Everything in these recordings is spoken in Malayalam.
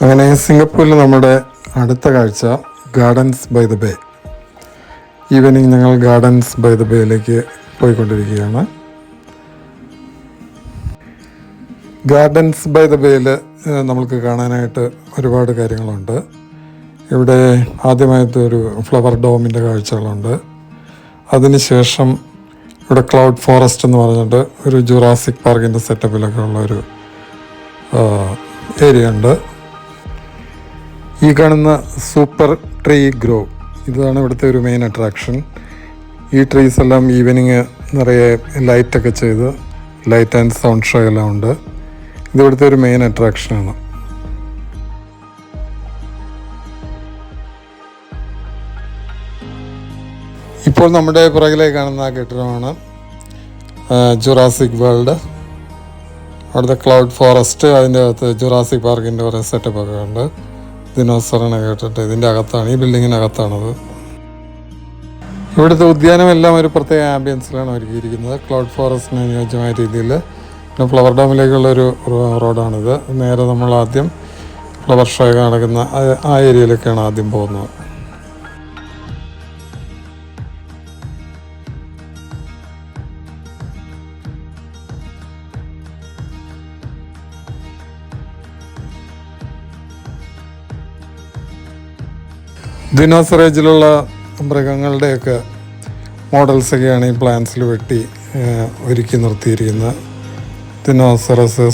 അങ്ങനെ സിംഗപ്പൂരിൽ നമ്മുടെ അടുത്ത കാഴ്ച gardens by the bay. Evening ഞങ്ങൾ ഗാർഡൻസ് ബൈ ദ ബേയിലേക്ക് പോയിക്കൊണ്ടിരിക്കുകയാണ്. ഗാർഡൻസ് ബൈ ദ ബേയിൽ നമുക്ക് കാണാനായിട്ട് ഒരുപാട് കാര്യങ്ങളുണ്ട്. ഇവിടെ ആദ്യമായിട്ട് ഒരു ഫ്ലവർ ഡോമിൻ്റെ കാഴ്ചകളുണ്ട്. അതിനുശേഷം ഇവിടെ ക്ലൗഡ് ഫോറസ്റ്റ് എന്ന് പറഞ്ഞിട്ട് ഒരു ജുറാസിക് പാർക്കിൻ്റെ സെറ്റപ്പിലൊക്കെ ഉള്ളൊരു ഏരിയ ഉണ്ട്. ഈ കാണുന്ന സൂപ്പർ ട്രീ ഗ്രോ, ഇതാണ് ഇവിടുത്തെ ഒരു മെയിൻ അട്രാക്ഷൻ. ഈ ട്രീസ് എല്ലാം ഈവനിങ് നിറയെ ലൈറ്റൊക്കെ ചെയ്ത് ലൈറ്റ് ആൻഡ് സൗണ്ട് ഷോ എല്ലാം ഉണ്ട്. ഇതിവിടുത്തെ ഒരു മെയിൻ അട്രാക്ഷനാണ്. ഇപ്പോൾ നമ്മുടെ പുറകിലേക്ക് കാണുന്ന ആ കെട്ടിടമാണ് ജുറാസിക് വേൾഡ്. അവിടുത്തെ ക്ലൗഡ് ഫോറസ്റ്റ്, അതിൻ്റെ അകത്ത് ജുറാസിക് പാർക്കിൻ്റെ കുറേ സെറ്റപ്പൊക്കെ ഉണ്ട്. ദിനോസറിനെ കേട്ടിട്ട് ഇതിൻ്റെ അകത്താണ്, ഈ ബിൽഡിങ്ങിനകത്താണത്. ഇവിടുത്തെ ഉദ്യാനമെല്ലാം ഒരു പ്രത്യേക ആംബിയൻസിലാണ് ഒരുക്കിയിരിക്കുന്നത്. ക്ലൗഡ് ഫോറസ്റ്റിന് അനുയോജ്യമായ രീതിയിൽ. പിന്നെ ഫ്ലവർ ഡാമിലേക്കുള്ളൊരു റോഡാണിത്. നേരെ നമ്മൾ ആദ്യം ഫ്ലവർ ഷോ നടക്കുന്ന ആ ഏരിയയിലേക്കാണ് ആദ്യം പോകുന്നത്. ദിനോസർ ഏജിലുള്ള മൃഗങ്ങളുടെയൊക്കെ മോഡൽസൊക്കെയാണ് ഈ പ്ലാൻസിൽ വെട്ടി ഒരുക്കി നിർത്തിയിരിക്കുന്നത്. ദിനോസറസ്,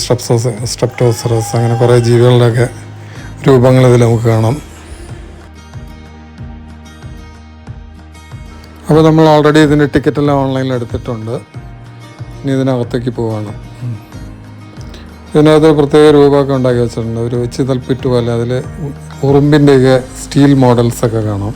സ്ട്രെപ്റ്റോസറസ്, അങ്ങനെ കുറേ ജീവികളുടെയൊക്കെ രൂപങ്ങൾ ഇതിൽ നമുക്ക് കാണാം. അപ്പോൾ നമ്മൾ ഓൾറെഡി ഇതിൻ്റെ ടിക്കറ്റെല്ലാം ഓൺലൈനിൽ എടുത്തിട്ടുണ്ട്. ഇനി ഇതിനകത്തേക്ക് പോവാണ്. ഇതിനകത്ത് പ്രത്യേക രൂപമൊക്കെ ഉണ്ടാക്കി വെച്ചിട്ടുണ്ട്. ഒരു ചിതൽപ്പിറ്റ് പോലെ അതിൽ ഉറുമ്പിൻ്റെയൊക്കെ സ്റ്റീൽ മോഡൽസൊക്കെ കാണാം.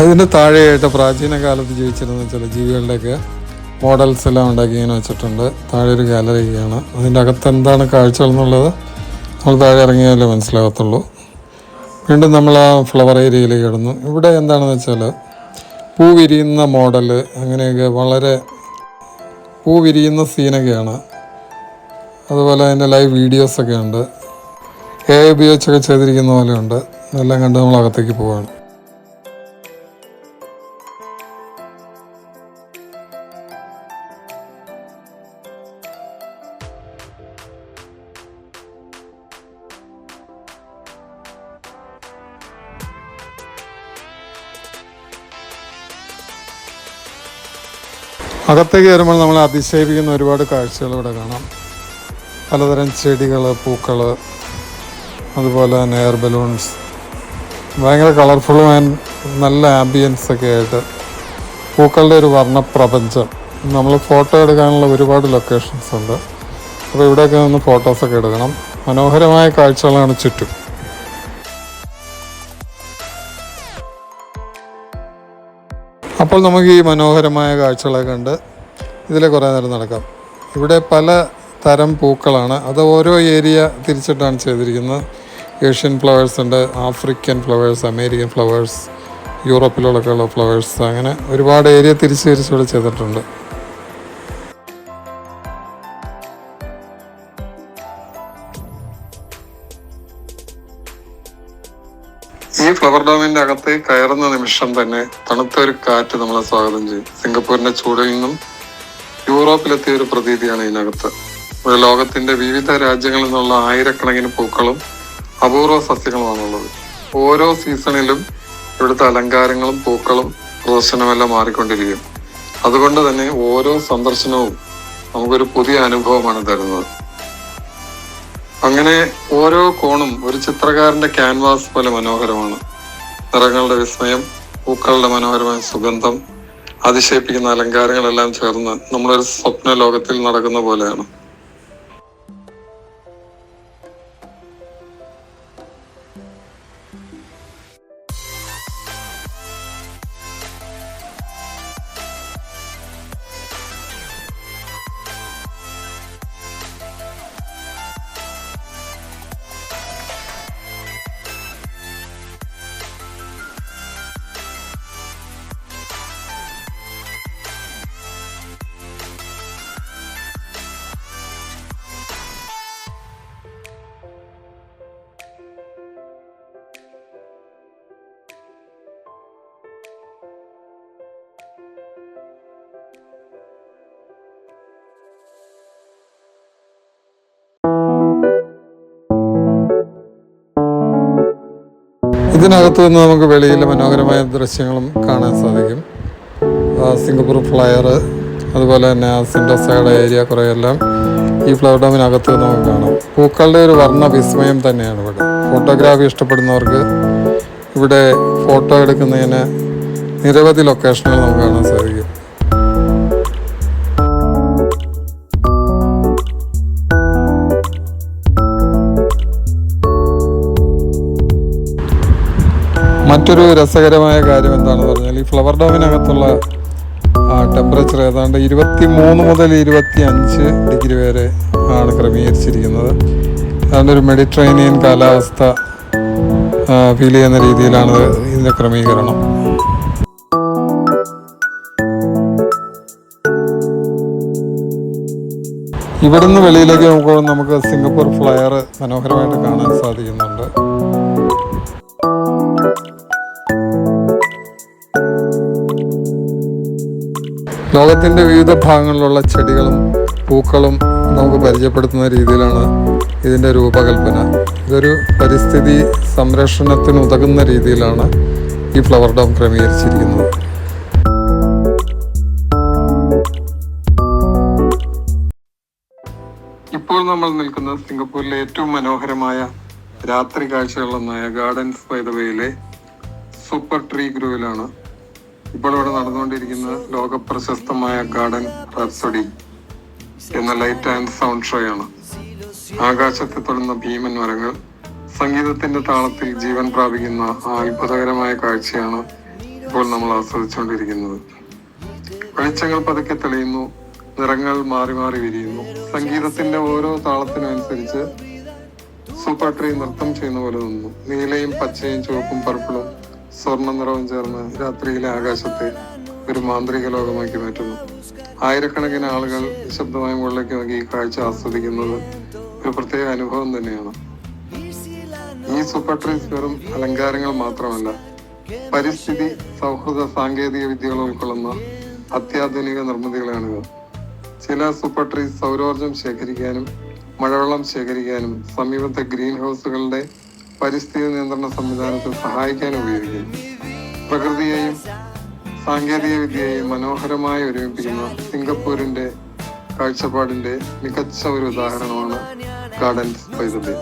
ഇതിൻ്റെ താഴെയായിട്ട് പ്രാചീന കാലത്ത് ജീവിച്ചിരുന്ന ചില ജീവികളുടെയൊക്കെ മോഡൽസ് എല്ലാം ഉണ്ടാക്കി ഇങ്ങനെ വെച്ചിട്ടുണ്ട്. താഴെ ഒരു ഗാലറിയാണ്. അതിൻ്റെ അകത്ത് എന്താണ് കാഴ്ചകൾ എന്നുള്ളത് നമ്മൾ താഴെ ഇറങ്ങിയാലേ മനസ്സിലാകത്തുള്ളൂ. വീണ്ടും നമ്മൾ ആ ഫ്ലവർ ഏരിയയിലേക്ക് കിടന്നു. ഇവിടെ എന്താണെന്ന് വെച്ചാൽ പൂ വിരിയുന്ന മോഡല്, അങ്ങനെയൊക്കെ വളരെ പൂ വിരിയുന്ന സീനൊക്കെയാണ്. അതുപോലെ അതിൻ്റെ ലൈവ് വീഡിയോസൊക്കെ ഉണ്ട്. AI ഉപയോഗിച്ചൊക്കെ ചെയ്തിരിക്കുന്ന പോലെയുണ്ട്. എല്ലാം കണ്ട് നമ്മൾ അകത്തേക്ക് പോവുകയാണ്. അകത്തേക്ക് വരുമ്പോൾ നമ്മളെ അതിശയിപ്പിക്കുന്ന ഒരുപാട് കാഴ്ചകൾ ഇവിടെ കാണാം. പലതരം ചെടികൾ, പൂക്കൾ, അതുപോലെ തന്നെ എയർ ബലൂൺസ്, ഭയങ്കര കളർഫുള്ളും ആൻഡ് നല്ല ആംബിയൻസൊക്കെ ആയിട്ട് പൂക്കളുടെ ഒരു വർണ്ണപ്രപഞ്ചം. നമ്മൾ ഫോട്ടോ എടുക്കാനുള്ള ഒരുപാട് ലൊക്കേഷൻസ് ഉണ്ട്. അപ്പോൾ ഇവിടെയൊക്കെ നിന്ന് ഫോട്ടോസൊക്കെ എടുക്കണം. മനോഹരമായ കാഴ്ചകളാണ് ചുറ്റും. അപ്പോൾ നമുക്ക് ഈ മനോഹരമായ കാഴ്ചകളെ കണ്ട് ഇതിൽ കുറേ നേരം നടക്കാം. ഇവിടെ പല തരം പൂക്കളാണ്. അത് ഓരോ ഏരിയ തിരിച്ചിട്ടാണ് ചെയ്തിരിക്കുന്നത്. ഏഷ്യൻ ഫ്ലവേഴ്സ് ഉണ്ട്, ആഫ്രിക്കൻ ഫ്ലവേഴ്സ്, അമേരിക്കൻ ഫ്ലവേഴ്സ്, യൂറോപ്പിലൊക്കെയുള്ള ഫ്ലവേഴ്സ്, അങ്ങനെ ഒരുപാട് ഏരിയ തിരിച്ചിവിടെ ചെയ്തിട്ടുണ്ട്. ഈ ഫ്ലവർ ഡോമിൻ്റെ അകത്ത് കയറുന്ന നിമിഷം തന്നെ തണുത്ത ഒരു കാറ്റ് നമ്മളെ സ്വാഗതം ചെയ്യും. സിംഗപ്പൂരിന്റെ ചൂടിൽ നിന്നും യൂറോപ്പിലെത്തിയ ഒരു പ്രതീതിയാണ് ഇതിനകത്ത്. ഇവിടെ ലോകത്തിന്റെ വിവിധ രാജ്യങ്ങളിൽ നിന്നുള്ള ആയിരക്കണക്കിന് പൂക്കളും അപൂർവ സസ്യങ്ങളുമാണുള്ളത്. ഓരോ സീസണിലും ഇവിടുത്തെ അലങ്കാരങ്ങളും പൂക്കളും പ്രദർശനമെല്ലാം മാറിക്കൊണ്ടിരിക്കും. അതുകൊണ്ട് തന്നെ ഓരോ സന്ദർശനവും നമുക്കൊരു പുതിയ അനുഭവമാണ് തരുന്നത്. അങ്ങനെ ഓരോ കോണും ഒരു ചിത്രകാരന്റെ ക്യാൻവാസ് പോലെ മനോഹരമാണ്. നിറങ്ങളുടെ വിസ്മയം, പൂക്കളുടെ മനോഹരമായ സുഗന്ധം, അതിശയിപ്പിക്കുന്ന അലങ്കാരങ്ങളെല്ലാം ചേർന്ന് നമ്മളൊരു സ്വപ്ന ലോകത്തിൽ നടക്കുന്ന പോലെയാണ്. ഇതിനകത്തു നിന്ന് നമുക്ക് വെളിയിലെ മനോഹരമായ ദൃശ്യങ്ങളും കാണാൻ സാധിക്കും. സിംഗപ്പൂർ ഫ്ലയർ, അതുപോലെ തന്നെ സിൻഡോസയുടെ ഏരിയ കുറേയെല്ലാം ഈ ഫ്ലവർ ഡോമിനകത്ത് നമുക്ക് കാണാം. പൂക്കളുടെ ഒരു വർണ്ണ വിസ്മയം തന്നെയാണ് ഇവിടെ. ഫോട്ടോഗ്രാഫി ഇഷ്ടപ്പെടുന്നവർക്ക് ഇവിടെ ഫോട്ടോ എടുക്കുന്നതിന് നിരവധി ലൊക്കേഷനുകൾ നമുക്ക് കാണാൻ സാധിക്കും. മറ്റൊരു രസകരമായ കാര്യം എന്താണെന്ന് പറഞ്ഞാൽ, ഈ ഫ്ലവർ ഡോമിനകത്തുള്ള ടെമ്പറേച്ചർ ഏതാണ്ട് 23 മുതൽ 25 ഡിഗ്രി വരെ ആണ് ക്രമീകരിച്ചിരിക്കുന്നത്. അതുകൊണ്ട് ഒരു മെഡിറ്ററേനിയൻ കാലാവസ്ഥ ഫീൽ ചെയ്യുന്ന രീതിയിലാണ് ഇതിൻ്റെ ക്രമീകരണം. ഇവിടുന്ന് വെളിയിലേക്ക് നോക്കുമ്പോൾ നമുക്ക് സിംഗപ്പൂർ ഫ്ലയർ മനോഹരമായിട്ട് കാണാൻ സാധിക്കുന്നുണ്ട്. ലോകത്തിൻ്റെ വിവിധ ഭാഗങ്ങളിലുള്ള ചെടികളും പൂക്കളും നമുക്ക് പരിചയപ്പെടുത്തുന്ന രീതിയിലാണ് ഇതിൻ്റെ രൂപകൽപ്പന. ഇതൊരു പരിസ്ഥിതി സംരക്ഷണത്തിന് ഉതകുന്ന രീതിയിലാണ് ഈ ഫ്ലവർ ഡോം ക്രമീകരിച്ചിരിക്കുന്നത്. ഇപ്പോൾ നമ്മൾ നിൽക്കുന്നത് സിംഗപ്പൂരിലെ ഏറ്റവും മനോഹരമായ രാത്രി കാഴ്ചകളൊന്നായ ഗാർഡൻസ് ബൈ ദ വേയിലെ സൂപ്പർ ട്രീ ഗ്രൂവിലാണ്. ഇപ്പോൾ ഇവിടെ നടന്നുകൊണ്ടിരിക്കുന്ന ലോക പ്രശസ്തമായ ഗാർഡൻ റാപ്സോഡി എന്ന ലൈറ്റ് ആൻഡ് സൗണ്ട് ഷോ ആണ്. ആകാശത്തെ തൊടുന്ന ഭീമൻ മരങ്ങൾ സംഗീതത്തിന്റെ താളത്തിൽ ജീവൻ പ്രാപിക്കുന്ന ആ അത്ഭുതകരമായ കാഴ്ചയാണ് ഇപ്പോൾ നമ്മൾ ആസ്വദിച്ചുകൊണ്ടിരിക്കുന്നത്. വെളിച്ചങ്ങൾ പതുക്കെ തെളിയുന്നു, നിറങ്ങൾ മാറി മാറി വിരിയുന്നു. സംഗീതത്തിന്റെ ഓരോ താളത്തിനും അനുസരിച്ച് സൂപ്പർ ട്രീ നൃത്തം ചെയ്യുന്ന പോലെ നിന്നു. നീലയും പച്ചയും ചുവപ്പും പർപ്പിളും സ്വർണ്ണ നിറവും ചേർന്ന് രാത്രിയിലെ ആകാശത്തെ ഒരു മാന്ത്രിക ലോകമാക്കി മാറ്റുന്നു. ആയിരക്കണക്കിന് ആളുകൾ നിശബ്ദമായ മുകളിലേക്ക് നോക്കി ഈ കാഴ്ച ആസ്വദിക്കുന്നത് ഒരു പ്രത്യേക അനുഭവം തന്നെയാണ്. ഈ സൂപ്പർ ട്രീസ് വെറും അലങ്കാരങ്ങൾ മാത്രമല്ല, പരിസ്ഥിതി സൗഹൃദ സാങ്കേതിക വിദ്യകൾ ഉൾക്കൊള്ളുന്ന അത്യാധുനിക നിർമ്മിതികളാണിത്. ചില സൂപ്പർ ട്രീസ് സൗരോർജം ശേഖരിക്കാനും മഴവെള്ളം ശേഖരിക്കാനും സമീപത്തെ ഗ്രീൻ ഹൗസുകളുടെ പരിസ്ഥിതി നിയന്ത്രണ സംവിധാനത്തിൽ സഹായിക്കാൻ ഉപയോഗിക്കുന്നു. പ്രകൃതിയെയും സാങ്കേതിക വിദ്യയെയും മനോഹരമായി ഒരുമിപ്പിക്കുന്ന സിംഗപ്പൂരിന്റെ കാഴ്ചപ്പാടിന്റെ മികച്ച ഒരു ഉദാഹരണമാണ് gardens by the bay.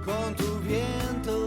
Con tu viento